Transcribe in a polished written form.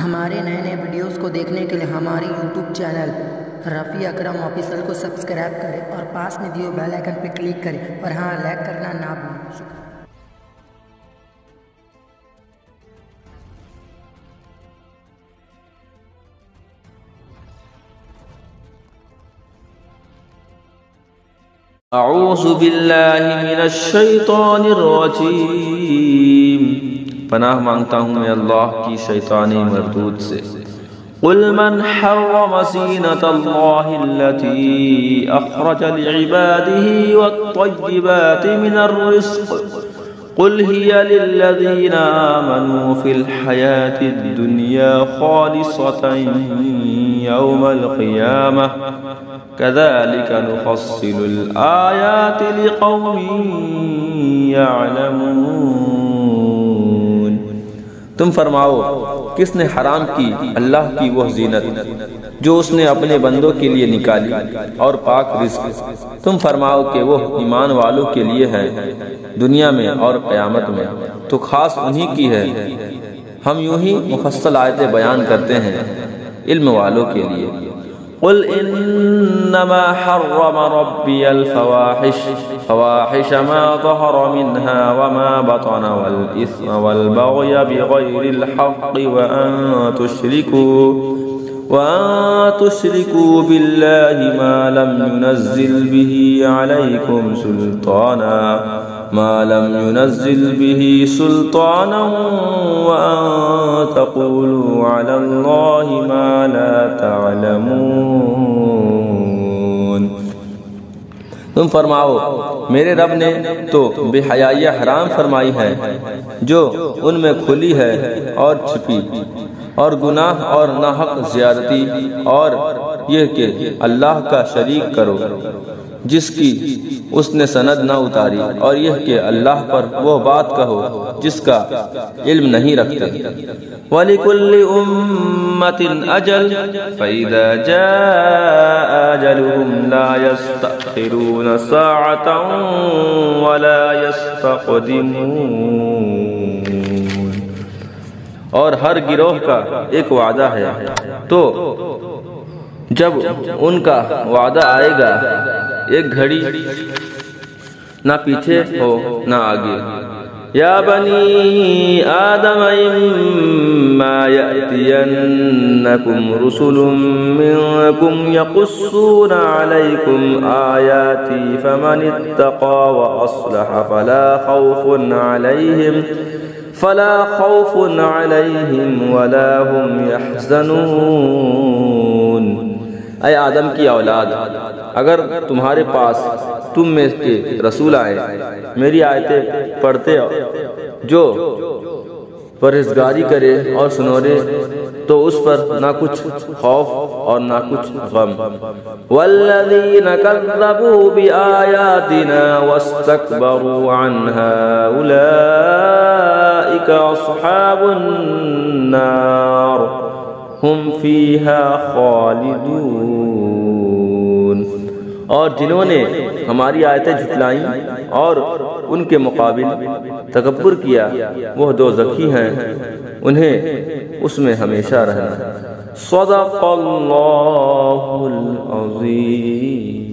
ہمارے نئے ویڈیوز کو دیکھنے کے لیے ہماری یوٹیوب چینل رفیع اکرم آفیشل کو سبسکرائب کریں اور پاس میں دیے بیل آئیکن پر کلک کریں اور ہاں لائک کرنا نہ بھولیں۔ اعوذ باللہ من الشیطان الرجیم، پناہ مانگتا ہوں میں اللہ کی شیطانی مردود سے۔ قل من حرم زینۃ اللہ التي اخرج لعباده والطیبات من الرزق قل هي للذین آمنوا في الحیاة الدنیا خالصة یوم القیامہ كذلك نفصل الآيات لقوم يعلمون۔ تم فرماؤ کس نے حرام کی اللہ کی وہ زینت جو اس نے اپنے بندوں کے لیے نکالی اور پاک رزق؟ تم فرماؤ کہ وہ ایمان والوں کے لیے ہے دنیا میں اور قیامت میں، تو خاص انہی کی ہے۔ ہم یوں ہی مفصل آیتیں بیان کرتے ہیں علم والوں کے لیے۔ قل انما حرم ربی الفواحش ما ظهر منها وما بطن والاثم والبغي بغير الحق وان تشركوا بالله ما لم ينزل به سلطانا وأن تقولوا على الله ما لا تعلمون۔ تم فرماؤ میرے رب نے تو بے حیائی حرام فرمائی ہے جو ان میں کھلی ہے اور چھپی، اور گناہ اور ناحق زیادتی، اور یہ کہ اللہ کا شریک کرو جس کی اس نے سند نہ اتاری، اور یہ کہ اللہ پر وہ بات کہو جس کا علم نہیں رکھتے۔ وَلِكُلِّ أُمَّةٍ أَجَلٌ فَإِذَا جَاءَ أَجَلُهُمْ لَا يَسْتَأْخِرُونَ سَاعَةً وَلَا يَسْتَقْدِمُونَ۔ اور ہر گروہ کا ایک وعدہ ہے، تو جب ان کا وعدہ آئے گا ایک گھڑی نہ پیچھے ہو نہ آگے۔ یا بنی آدم اما یأتینکم رسل منکم یقصون علیکم آیاتی فمن اتقى واصلح فلا خوف علیہم ولا هم يحزنون۔ اے آدم کی اولاد، اگر تمہارے پاس تم میں کے رسول آئے میری آیتیں پڑھتے جو پرہیزگاری کرے اور سنورے، تو اس پر نہ کچھ خوف اور نہ کچھ غم۔ والذین کذبوا بآیاتنا واستکبروا عنها اولئک اصحاب النار ہم فیہا خالدون۔ اور جنہوں نے ہماری آیتیں جھٹلائیں اور ان کے مقابل تکبر کیا وہ دوزخی ہیں، انہیں اس میں ہمیشہ رہنا۔ صدق اللہ العظیم۔